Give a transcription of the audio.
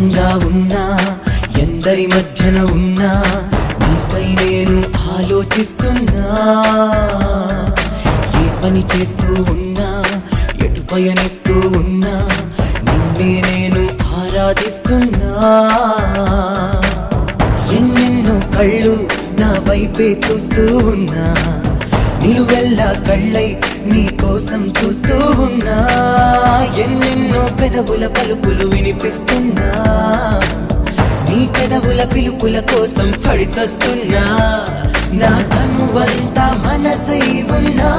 దూరంగా ఉన్నా ఎందరి మధ్యన ఉన్నా నీపై నేను ఆలోచిస్తున్నా ఏ పని చేస్తూ ఉన్నా ఎటు పయనిస్తూ ఉన్నా నిన్నే నేను ఆరాధిస్తున్నా ఎన్నెన్నో కళ్ళు నా వైపే చూస్తూ ఉన్నా నిలువెల్లా కళ్ళై నీ కోసం చూస్తూ ఉన్నా ఎన్నెన్నో పెదవుల పలుకులు వినిపిస్తున్నా నీ పెదవుల పిలుపుల కోసం పడి చస్తున్నా నా తనువంతా మనసై ఉన్నా